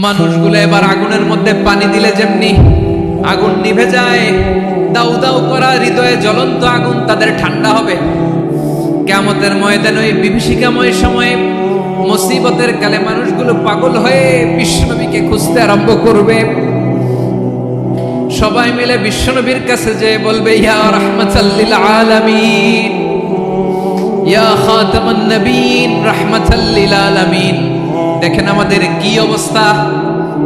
মানুষগুলো এবার আগুনের মধ্যে পানি দিলে যেমনি আগুন নিভে যায়, দাউ দাউ করা হৃদয়ে জ্বলন্ত আগুন তাদের ঠান্ডা হবে। কিয়ামতের ময়দানে ওই বিভীষিকাময় সময়ে মুসিবতের কালে মানুষগুলো পাগল হয়ে বিশ্বনবীকে খুঁজতে আরম্ভ করবে। সবাই মিলে বিশ্বনবীর কাছে যেয়ে বলবে, ইয়া রাহমাতাল লিল আলামিন, ইয়া খাতামান নবীন, রাহমাতাল লিল আলামিন। দেখেন আমাদের কি অবস্থা,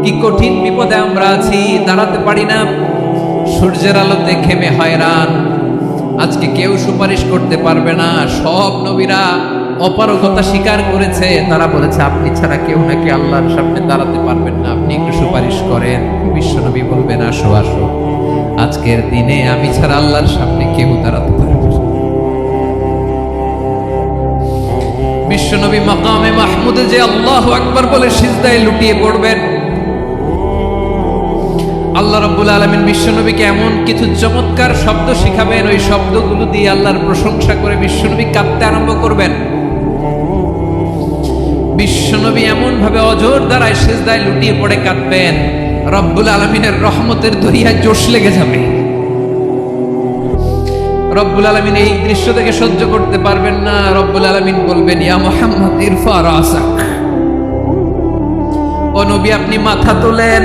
কি কঠিন বিপদে আমরা আছি, দাঁড়াতে পারি না, সূর্যের আলোতে ঘেমে হয়রান। আজকে কেউ সুপারিশ করতে পারবে না। সব নবীরা অপারগতা স্বীকার করেছে, তারা বলেছে আপনি ছাড়া কেউ নাকি আল্লাহর সামনে দাঁড়াতে পারবেন না, আপনি একটু সুপারিশ করেন। বিশ্বনবী বলবেন, আসো আসো, আজকের দিনে আমি ছাড়া আল্লাহর সামনে কেউ দাঁড়াতে পারবে না। বিশ্বনবী মাকামে মাহমুদে যে আল্লাহু আকবার বলে সিজদায় লুটিয়ে পড়বেন। আল্লাহ রাব্বুল আলামিন বিশ্বনবীকে এমন কিছু চমৎকার শব্দ শিখাবেন, ওই শব্দগুলো দিয়ে আল্লাহর প্রশংসা করে বিশ্বনবী কাঁদতে আরম্ভ করবেন। বিশ্বনবী এমন ভাবে অজর দ্বারায় সিজদায় লুটিয়ে পড়ে কাঁদবেন, রব্বুল আলামিনের রহমতের দরিয়ায় জোশ লেগে যাবে। রব্বুল আলামিন এই দৃশ্য থেকে সহ্য করতে পারবেন না। রব্বুল আলামিন বলবেন, ইয়া মুহাম্মদ ইরফা রাসাক, ও নবী আপনি মাথা তোলেন,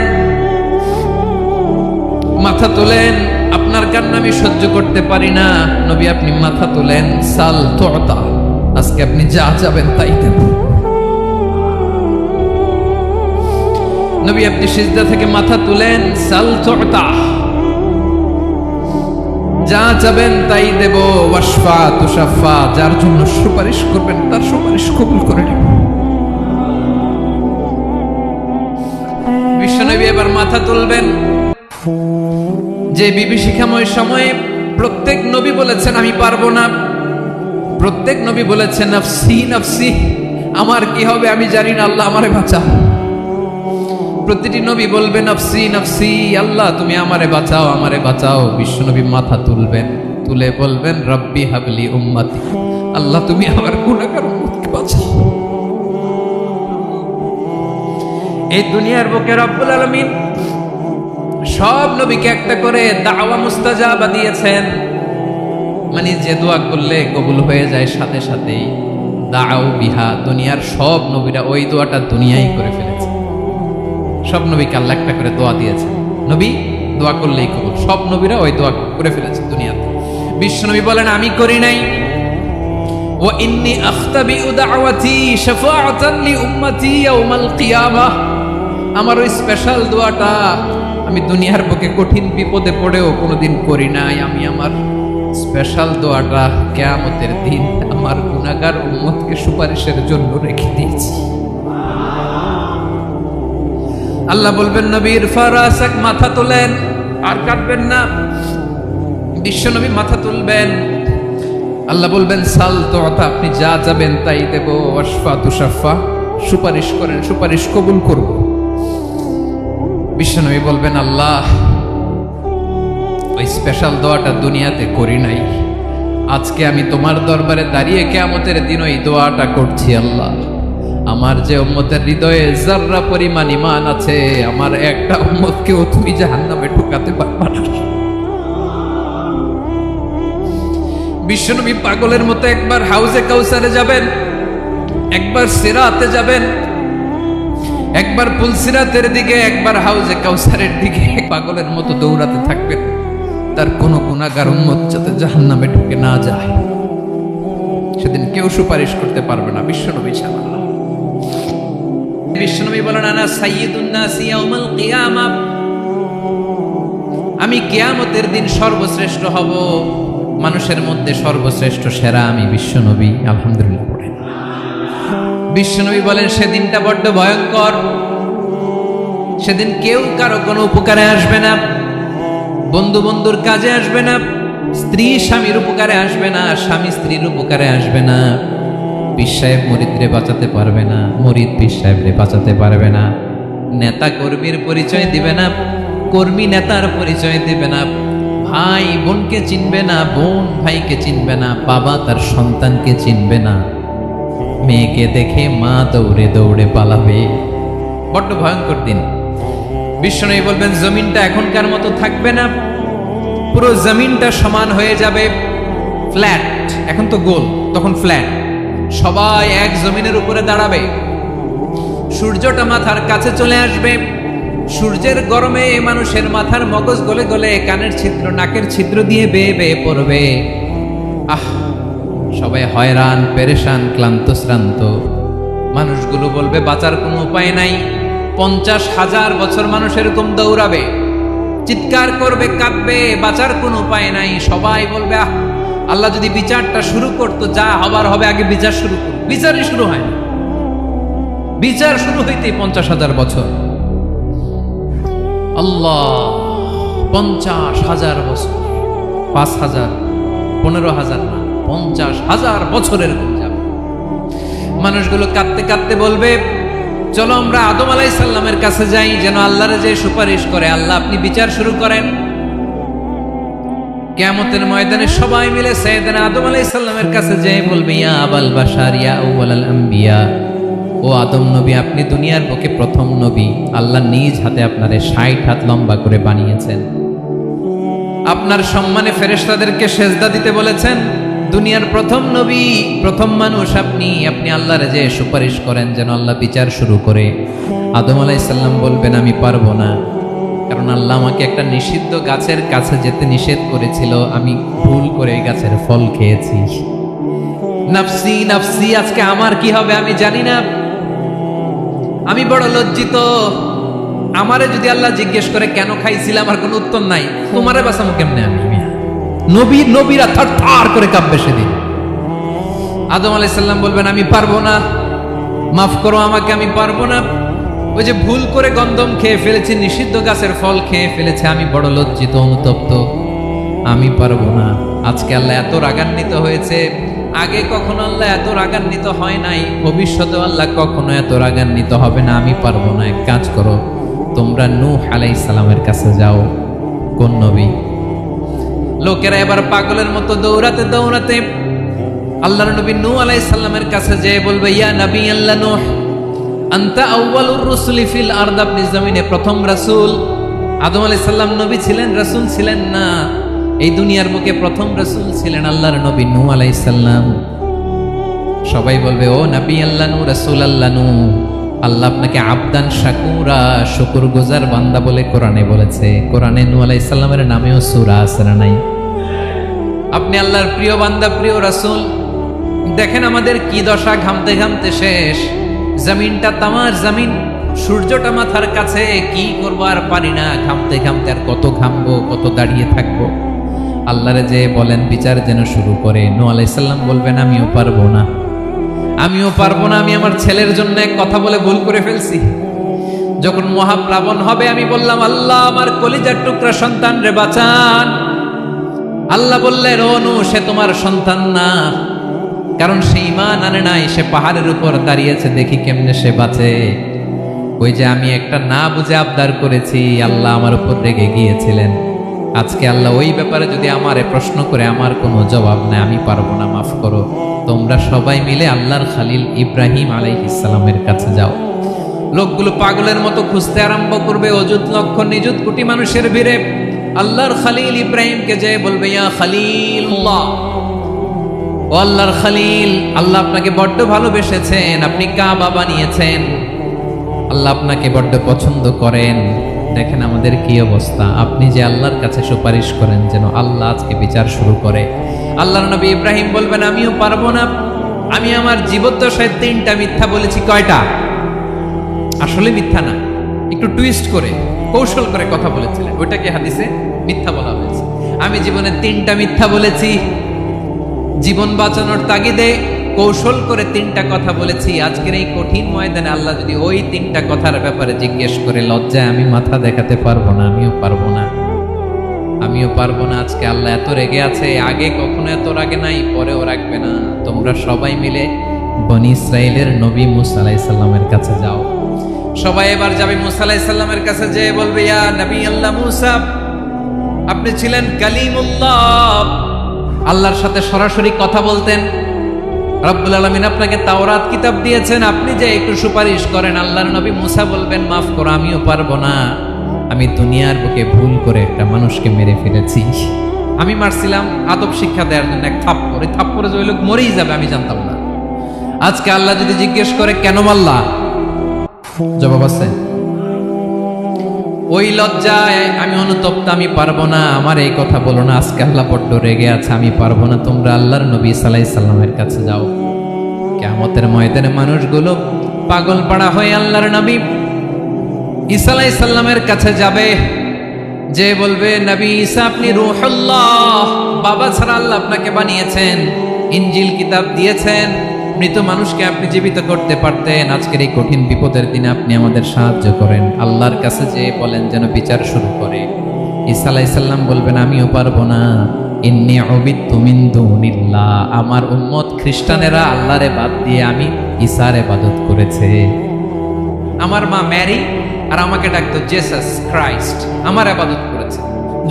মাথা তোলেন, আপনার কান্না আমি সহ্য করতে পারি না। নবী আপনি মাথা তোলেন, সাল তুতা, আজকে আপনি যা যাবেন তাই দেব। নবী আপনি সিজদা থেকে মাথা তুলেন, সাল তুতা, যা যাবেন তাই দেব। ওয়াশফা তুশাফা, যার জন্য সুপারিশ করবেন তার সুপারিশ কবুল করে নেব। বিশ্বনবী এবার মাথা তুলবেন। যে বিভীষিকাময় সময়ে প্রত্যেক নবী বলেছেন আমি পারবো না, প্রত্যেক নবী বলেছেন নাফসি নাফসি, আমার কি হবে আমি জানি না, আল্লাহ আমারে বাঁচাও। প্রতিটি নবী বলবে নাফসি নাফসি, আল্লাহ তুমি আমারে বাঁচাও, আমারে বাঁচাও। বিশ্বনবী মাথা তুলবেন, তুলে বলবেন রব্বি হাবলি উম্মতি, আল্লাহ তুমি আমার গুনাহগার উম্মতকে বাঁচাও। এই দুনিয়ার বুকে রব্বুল আলামিন সব নবীকে একটা করে দাওয়া মুস্তাজাবা দিয়েছেন, মানে যে দোয়া করলে কবুল হয়ে যায় সাথে সাথেই। দাও বিহা, দুনিয়ার সব নবীরা ওই দোয়াটা দুনিয়ায় করে ফেলেছে। সব নবীকে আল্লাহ একটা করে দোয়া দিয়েছে, নবী দোয়া করলেই কবুল। সব নবীরা ওই দোয়া করে ফেলেছে দুনিয়াতে। বিশ্বনবী বলেন আমি করি নাই। ওয়া ইন্নী আখতাবিউ দাওয়াতি শাফাআতান লি উম্মতি ইয়াউমাল কিয়ামাহ, আমার ওই স্পেশাল দোয়াটা আমি দুনিয়ার বুকে কঠিন বিপদে পড়েও কোনোদিন করি নাই। আমি আমার স্পেশাল দোয়াটা কিয়ামতের দিন আমার গুনাহগার উম্মতকে সুপারিশের জন্য রেখে দিয়েছি। আল্লাহ বলবেন নবী ইরফা রাসাক, মাথা তোলেন, আর কাটবেন না। বিশ্বনবী মাথা তুলবেন, আল্লাহ বলবেন সাল তুতা, আপনি যা যাবেন তাই দেব। ওয়াশফা তুশাফা, সুপারিশ করেন, সুপারিশ কবুল করব। বিশ্বনবী বলবেন আল্লাহ ওই স্পেশাল দোয়াটা দুনিয়াতে করি নাই, আজকে আমি তোমার দরবারে দাঁড়িয়ে কিয়ামতের দিন ওই দোয়াটা করছি। আল্লাহ আমার যে উম্মতের হৃদয়ে যাররা পরিমাণ ঈমান আছে, আমার একটা উম্মতকেও তুমি জাহান্নামে ঢুকাতে পারবা না। বিশ্বনবী পাগলের মতো একবার হাউজে কাউসারে যাবেন, একবার সিরাতে যাবেন, একবার পুলসিরাতের দিকে, একবার হাউজে কাউসারের দিকে, পাগলের মতো দৌড়াতে থাকবেন। তার কোনো গুনাহগার উম্মত যাতে জাহান্নামে ঢুকে না যায়। সেদিন কেউ সুপারিশ করতে পারবে না বিশ্বনবী ছাড়া। বিশ্বনবী বলেন আনা সাইয়্যিদুন নাসি ইয়াউমাল কিয়ামাহ, আমি কিয়ামতের দিন সর্বশ্রেষ্ঠ হব, মানুষের মধ্যে সর্বশ্রেষ্ঠ সেরা আমি বিশ্বনবী। আলহামদুলিল্লাহ পড়েন। বিশ্বনবী বলেন সেদিনটা বড্ড ভয়ঙ্কর, সেদিন কেউ কারো কোনো উপকারে আসবে না, বন্ধু বন্ধুর কাজে আসবে না, স্ত্রী স্বামীর উপকারে আসবে না, স্বামী স্ত্রীর উপকারে আসবে না, পীর সাহেব মুরিদরে বাঁচাতে পারবে না, মুরিদ পীর সাহেবরে বাঁচাতে পারবে না, নেতা কর্মীর পরিচয় দিবে না, কর্মী নেতার পরিচয় দিবে না, ভাই বোনকে চিনবে না, বোন ভাইকে চিনবে না, বাবা তার সন্তানকে চিনবে না, মেয়েকে দেখে মা দৌড়ে দৌড়ে পালাবে, বড্ড ভয়ঙ্কর দিন। বিশ্বনবী বলবেন জমিনটা এখনকার মতো থাকবে না, পুরো জমিনটা সমান হয়ে যাবে, ফ্ল্যাট। এখন তো গোল, তখন ফ্ল্যাট। সবাই এক জমিনের উপরে দাঁড়াবে, সূর্যটা মাথার কাছে চলে আসবে। সূর্যের গরমে মানুষের মাথার মগজ গলে গলে কানের ছিদ্র, নাকের ছিদ্র দিয়ে বেয়ে বেয়ে পড়বে। সবাই হয়রান, পেরেশান, ক্লান্ত শ্রান্ত। মানুষগুলো বলবে বাঁচার কোনো উপায় নাই। 50,000 বছর মানুষ এরকম দৌড়াবে, চিৎকার করবে, কাঁদবে, বাঁচার কোনো উপায় নাই। সবাই বলবে আল্লাহ যদি বিচারটা শুরু করতো, যা হবার হবে, আগে বিচার শুরু করো। বিচারই শুরু হয় না, বিচার শুরু হইতেই 50,000 বছর। আল্লাহ, 50,000 বছর, 5,000, 15,000 না, 50,000 বছরের যাবে। মানুষগুলো কাঁদতে কাঁদতে বলবে চলো আমরা আদম আলাইহিস সালামের কাছে যাই, যেন আল্লাহর যে সুপারিশ করে, আল্লাহ আপনি বিচার শুরু করেন। কিয়ামতের ময়দানে সবাই মিলে সাইয়েদনা আদম আলাইহিস সালামের কাছে যেয়ে বলবে ইয়া আবাল বাশার ইয়া আউয়ালাল আম্বিয়া, ও আদম নবী, আপনি দুনিয়ার বুকে প্রথম নবী। আল্লাহ নিজ হাতে আপনারে 60 হাত লম্বা করে বানিয়েছেন, আপনার সম্মানে ফেরেশতাদেরকে সেজদা দিতে বলেছেন। দুনিয়ার প্রথম নবী, প্রথম মানুষ আপনি। আপনি আল্লাহর যে সুপারিশ করেন যেন আল্লাহ বিচার শুরু করে। আদম আলাইহিস সালাম বলবেন আমি পারবো না, কারণ আল্লাহ আমাকে একটা নিষিদ্ধ গাছের কাছে যেতে নিষেধ করেছিল, আমি ভুল করে এই গাছের ফল খেয়েছি। নাফসি নাফসি, আজকে আমার কি হবে আমি জানি না, আমি বড় লজ্জিত। আমারে যদি আল্লাহ জিজ্ঞেস করে কেন খাইছিলাম, আমার কোনো উত্তর নাই। তোমারে বাঁচামো কেমনে আমি? নবীরা থার করে কাঁপবে সেদিন। আদম আলাইহিস সালাম বলবেন আমি পারবো না, মাফ করো আমাকে, আমি পারবো না। ওই যে ভুল করে গন্ধম খেয়ে ফেলেছি, নিষিদ্ধ গাছের ফল খেয়ে ফেলেছে, আমি বড় লজ্জিত, অনুতপ্ত, আমি পারবো না। আজকে আল্লাহ এত রাগান্বিত হয়েছে, আগে কখনো আল্লাহ এত রাগান্বিত হয় নাই, ভবিষ্যতে আল্লাহ কখনো এত রাগান্বিত হবে না। আমি পারবো না। এক কাজ করো, তোমরা নূহ আলাইহিস সালামের কাছে যাও। কোন নবী? লোকেরা এবার পাগলের মতো দৌড়াতে দৌড়াতে আল্লাহর নবী নূহ আলাইহিস সালামের কাছে যেয়ে বলবে ইয়া নবী আল্লাহ নূহ, আনতা আউয়ালুর রুসুলি ফিল আরদ, আপনি জমিনে প্রথম রাসূল। আদম আলাইহিস সালাম নবী ছিলেন, রাসূল ছিলেন না। এই দুনিয়ার বুকে প্রথম রাসূল ছিলেন আল্লাহর নবী নূহ আলাইহিস সালাম। সবাই বলবে ও নবী আল্লাহ নূহ, রাসূল আল্লাহ নূহ, আল্লাহ আপনাকে আবদান শাকুরা, শুকরগুজার বান্দা বলে কোরআনে বলেছে। কোরআনে নূহ আলাইহিস সালামের নামেও সূরা আছে না নাই? আপনি আল্লাহর প্রিয় বান্দা, প্রিয় রাসূল। দেখেন আমাদের কি দশা, ঘামতে ঘামতে শেষ। জমিনটা তামার জমিন, সূর্যটা মাথার কাছে, কি করবো আর পারি না, ঘামতে ঘামতে আর কত ঘামবো, কত দাঁড়িয়ে থাকবো। আল্লাহরে যে বলেন বিচার যেন শুরু করে। নূহ আলাইহিস সালাম বলবেন আমিও পারবো না, আমিও পারবো না। আমি আমার ছেলের জন্য এক কথা বলে ভুল করে ফেলছি। যখন মহাপ্লাবন হবে আমি বললাম আল্লাহ আমার কলিজার টুকরা সন্তান রে বাঁচান। আল্লাহ বললেন ও নূহ, সে তোমার সন্তান না, কারণ সে ঈমান আনে নাই, সে পাহাড়ের উপর দাঁড়িয়েছে, দেখি কেমনে সে বাঁচে। ওই যে আমি একটা না বুঝে আবদার করেছি, আল্লাহ আমার উপর রেগে গিয়েছিলেন। আজকে আল্লাহ ওই ব্যাপারে যদি আমারে প্রশ্ন করে, আমার কোনো জবাব নাই, আমি পারবো না, মাফ করো। তোমরা সবাই মিলে আল্লাহর খালিল ইব্রাহিম আলাইহিস সালামের কাছে যাও। লোকগুলো পাগলের মতো খুঁজতে আরম্ভ করবে, অযুত লক্ষ নিযুত কোটি মানুষের ভিড়ে আল্লাহর খালিল ইব্রাহিমকে যে বলবে ইয়া খালিলুল্লাহ, ও আল্লাহর খালিল, আল্লাহ আপনাকে বড্ড ভালোবেসেছেন, আপনি কাবা বানিয়েছেন, আল্লাহ আপনাকে বড্ড পছন্দ করেন। দেখেন আমাদের কি অবস্থা। আপনি যে আল্লাহর কাছে সুপারিশ করেন যেন আল্লাহ আজকে বিচার শুরু করে। আল্লাহর নবী ইব্রাহিম বলবেন আমিও পারবো না, আমি আমার জীবদ্দশায় 3টা মিথ্যা বলেছি। কয়টা? আসলে মিথ্যা না, একটু টুইস্ট করে, কৌশল করে কথা বলেছিলেন, ওইটাকে হাদিসে মিথ্যা বলা হয়েছে। আমি জীবনে 3টা মিথ্যা বলেছি, জীবন বাঁচানোর তাগিদে কৌশল করে 3টা কথা বলেছি। আজকের এই কঠিন ময়দানে আল্লাহ যদি ওই 3টা কথার ব্যাপারে জিজ্ঞেস করে, লজ্জায় আমি মাথা দেখাতে পারবো না, আমিও পারবো না, আমিও পারবো না। আজকে আল্লাহ এত রেগে আছে, আগে কখনো এত রাগে নাই, পরেও রাখবে না। তোমরা সবাই মিলে বনি ইসরাইলের নবী মূসা আলাইহিস সালামের কাছে যাও। সবাই এবার যাবে মূসা আলাইহিস সালামের কাছে, যে বলবে ইয়া নবী আল্লাহ মূসা, আপনি ছিলেন কালিমুল্লাহ, আল্লাহর সাথে সরাসরি কথা বলতেন। রব্বুল আলামিন আপনাকে তাওরাত কিতাব দিয়েছেন, আপনি যে একটু সুপারিশ করেন। আল্লাহর নবী মুসা বলবেন, মাফ করো, আমিও পারবো না, আমি দুনিয়ার বুকে ভুল করে একটা মানুষকে মেরে ফেলেছি। আমি মারছিলাম আদব শিক্ষা দেওয়ার জন্য এক থাপ্পড়, এই থাপ্পড়ে যে ওই লোক মরেই যাবে আমি জানতাম না। আজকে আল্লাহ যদি জিজ্ঞেস করে কেন মারলা, জবাব আছে? ওই লজ্জায় আমি অনুতপ্ত, আমি পারবো না, আমার এই কথা বলো না। আজকে আল্লাহ বড্ড রেগে আছে, আমি পারবো না। তোমরা আল্লাহর নবী সাল্লাল্লাহু আলাইহি সাল্লামের কাছে যাও। কিয়ামতের ময়দানে মানুষগুলো পাগল পাড়া হয়ে আল্লাহর নবী ঈসা আলাইহিস সালামের কাছে যাবে, যে বলবে, নবী ঈসা আপনি রূহুল্লাহ, বাবা ছাড়া আল্লাহ আপনাকে বানিয়েছেন, ইনজিল কিতাব দিয়েছেন, মৃত মানুষকে আপনি জীবিত করতে পারতেন। আজকের এই কঠিন বিপদের দিনে আপনি আমাদের সাহায্য করেন। আল্লাহর কাছে যে বলেন যেন বিচার শুরু করে। ঈসা আলাইহিস সালাম বলবেন, আমিও পারবো না, ইন্নী উবিদতু মিন দুনিল্লাহ, আমার উম্মত খ্রিস্টানেরা আল্লাহরে বাদ দিয়ে আমি ঈসার ইবাদত করেছে। আমার মা ম্যারি আর আমাকে ডাকতো জেসাস ক্রাইস্ট, আমার ইবাদত করেছে।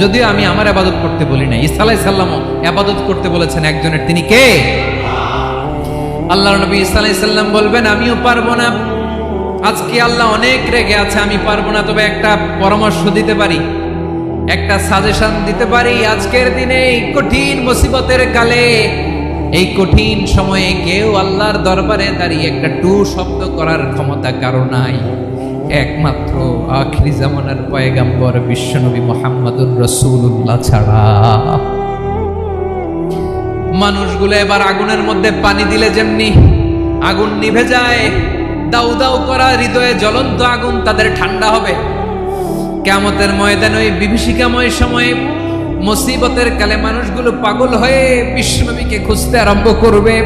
যদিও আমি আমার ইবাদত করতে বলি না, ঈসা আলাইহিস সালামও ইবাদত করতে বলেছেন একজনের, তিনি কে? আল্লাহর নবী ঈসা আলাইহিস সালাম বলবেন, আমিও পারবো না। আজকে আল্লাহ অনেক রেগে আছে, আমি পারবো না, তবে একটা পরামর্শ দিতে পারি, একটা সাজেশন দিতে পারি। আজকের দিনে এই কঠিন মুসিবতের কালে, এই কঠিন সময়ে কেউ আল্লাহর দরবারে দাঁড়িয়ে একটা টু শব্দ করার ক্ষমতা কারো নাই, একমাত্র আখিরি জামানার পয়গাম্বর বিশ্বনবী মুহাম্মদুর রাসূলুল্লাহ ছাড়া। মানুষগুলো এবার আগুনের মধ্যে পানি দিলে যেমনি আগুন নিভে যায়, দাউ দাউ করা হৃদয়ে জ্বলন্ত আগুন তাদের ঠান্ডা হবে। কিয়ামতের ময়দানে ওই বিভীষিকাময় সময়ে মুসিবতের কালে মানুষগুলো পাগল হয়ে বিশ্বনবীকে খুঁজতে আরম্ভ করবে।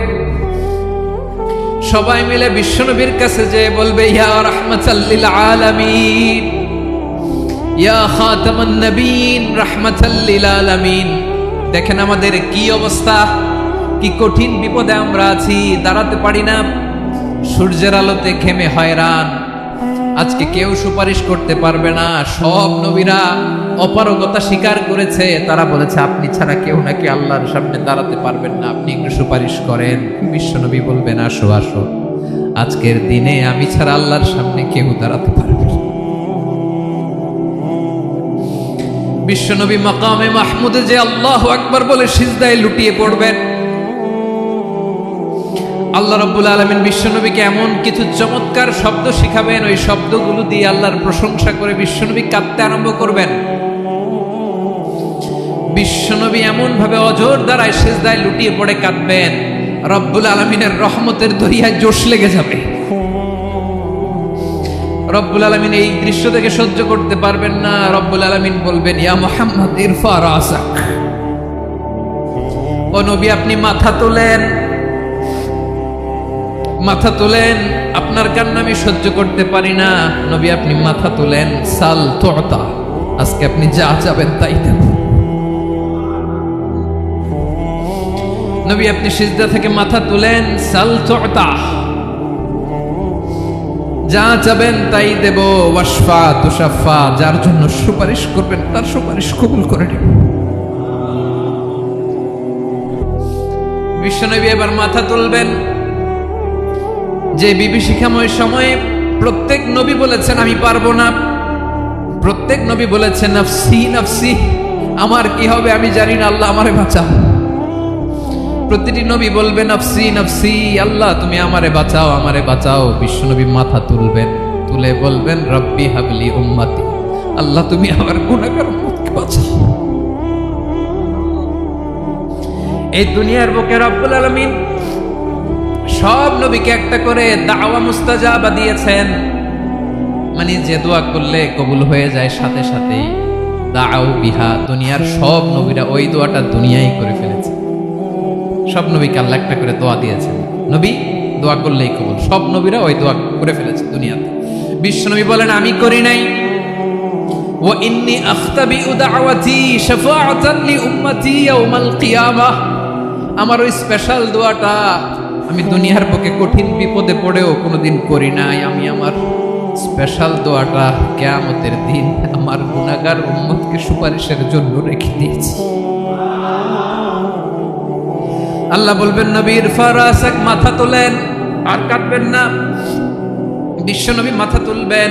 সবাই মিলে বিশ্বনবীর কাছে যেয়ে বলবে, ইয়া রাহমাতাল লিল আলামিন, ইয়া খাতামান নবীন, রাহমাতাল লিল আলামিন। দেখেন আমাদের কি অবস্থা, কি কঠিন বিপদে আমরা আছি, দাঁড়াতে পারি না, সূর্যের আলোতে ঘেমে হয়রান। আজকে কেউ সুপারিশ করতে পারবে না। সব নবীরা অপারগতা স্বীকার করেছে, তারা বলেছে আপনি ছাড়া কেউ নাকি আল্লাহর সামনে দাঁড়াতে পারবেন না, আপনি একটু সুপারিশ করেন। বিশ্বনবী বলবেন, আসো আসো, আজকের দিনে আমি ছাড়া আল্লাহর সামনে কেউ দাঁড়াতে পারবে না। বিশ্বনবী মাকামে মাহমুদে যে আল্লাহু আকবার বলে সিজদায় লুটিয়ে পড়বেন। আল্লাহ রাব্বুল আলামিন বিশ্বনবীকে এমন কিছু চমৎকার শব্দ শিখাবেন, ওই শব্দগুলো দিয়ে আল্লাহর প্রশংসা করে বিশ্বনবী কাঁদতে আরম্ভ করবেন। বিশ্বনবী এমন ভাবে অজর দ্বারায় সিজদায় লুটিয়ে পড়ে কাঁদবেন, রব্বুল আলামিনের রহমতের দরিয়ায় জোশ লেগে যাবে। রব্বুল আলামিন এই দৃশ্য থেকে সহ্য করতে পারবেন না। রব্বুল আলামিন বলবেন, ইয়া মুহাম্মদ ইরফা রাসাক, ও নবী আপনি মাথা তোলেন, মাথা তোলেন, আপনার কান্না আমি সহ্য করতে পারি না। নবী আপনি মাথা তোলেন, সাল তুতা, আজকে আপনি যা চাবেন তাই দেব। নবী আপনি সিজদা থেকে মাথা তুলেন, সাল তুতা, যা চাবেন তাই দেব। ওয়াশফা তুশাফা, যার জন্য সুপারিশ করবেন তার সুপারিশ কবুল করে নেব। বিশ্বনবী এবার মাথা তুলবেন। যে বিভীষিকাময় সময়ে প্রত্যেক নবী বলেছেন আমি পারবো না, প্রত্যেক নবী বলেছেন নাফসি নাফসি, আমার কি হবে আমি জানি না, আল্লাহ আমারে বাঁচাও। প্রতিটি নবী বলবে নাফসি নাফসি, আল্লাহ তুমি আমারে বাঁচাও, আমারে বাঁচাও। বিশ্বনবী মাথা তুলবেন, তুলে বলবেন রব্বি হাবলি উম্মতি, আল্লাহ তুমি আমার গুনাহগার উম্মতকে বাঁচাও। এই দুনিয়ার বুকে রব্বুল আলামিন সব নবীকে একটা করে দাওয়া মুস্তাজাবা দিয়েছেন, মানে যে দোয়া করলে কবুল হয়ে যায় সাথে সাথেই। দাও বিহা, দুনিয়ার সব নবীরা ওই দোয়াটা দুনিয়ায় করে ফেলেছে। সব নবীকে আল্লাহ একটা করে দোয়া দিয়েছেন, নবী দোয়া করলেই কবুল। সব নবীরা ওই দোয়া করে ফেলেছে দুনিয়াতে। বিশ্বনবী বলেন আমি করি নাই। ওয়া ইন্নী আখতাবিউ দাওয়াতি শাফাআতান লি উম্মতি ইয়াউমাল কিয়ামাহ, আমার ওই স্পেশাল দোয়াটা আমি দুনিয়ার বুকে কঠিন বিপদে পড়েও কোনোদিন করি নাই। আমি আমার স্পেশাল দোয়াটা কিয়ামতের দিন আমার গুনাহগার উম্মতকে সুপারিশের জন্য রেখে দিয়েছি। আল্লাহ বলবেন নবীর ফারাসাক, মাথা তোলেন, আর কাটবেন না। বিশ্ব নবী মাথা তুলবেন,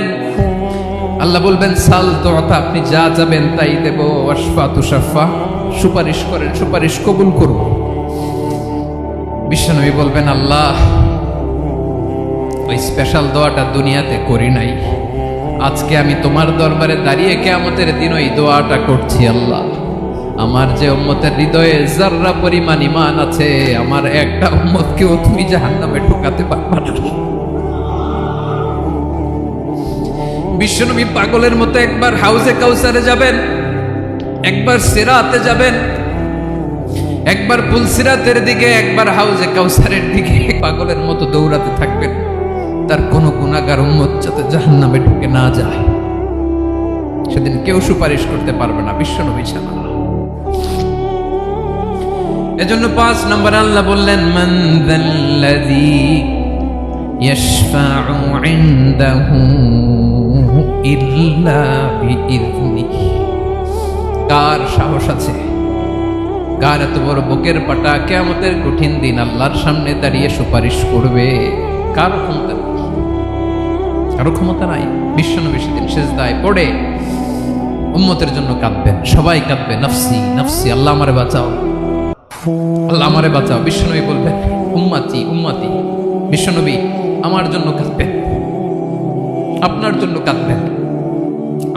আল্লাহ বলবেন সাল তোতা, আপনি যা যাবেন তাই দেব। ওয়াশফা তুশাফা, সুপারিশ করেন, সুপারিশ কবুল করব। বিশ্ব নবী বলবেন আল্লাহ, ওই স্পেশাল দোয়াটা দুনিয়াতে করি নাই, আজকে আমি তোমার দরবারে দাঁড়িয়ে কিয়ামতের দিন ওই দোয়াটা করছি। আল্লাহ, আমার যে উম্মতের হৃদয়ে যাররা পরিমাণ ঈমান আছে, আমার একটা উম্মতকেও তুমি জাহান্নামে ঢোকাতে পারবে না। বিশ্বনবী পাগলের মতো একবার হাউজে কাউসারে যাবেন, একবার সিরাতে যাবেন, একবার পুলসিরাতের দিকে, একবার হাউজে কাউসারের দিকে পাগলের মতো দৌড়াতে থাকবেন। তার কোনো গুনাহগার উম্মত যাতে জাহান্নামে ঢুকে না যায়, সেদিন কেউ সুপারিশ করতে পারবে না বিশ্বনবী ছাড়া। এজন্য 5 নম্বর আল্লাহ বললেন মান যাল্লাযী ইয়াশফাউ ইনদাহু ইল্লা বিইযনিহি। কার সাহস আছে, কার এত বড় বুকের পাটা কিয়ামতের কঠিন দিন আল্লাহর সামনে দাঁড়িয়ে সুপারিশ করবে? কার ক্ষমতা? কারো ক্ষমতা নাই। বিশ্বনবী সেদিন সিজদায় পড়ে উম্মতের জন্য কাঁদবেন, সবাই কাঁদবে, নফসি নফসি, আল্লাহ আমারে বাঁচাও, আল্লাহ আমারে বাঁচাও। বিশ্বনবী বলবেন উম্মতি উম্মতি। বিশ্বনবী আমার জন্য কাঁদবেন, আপনার জন্য কাঁদবেন,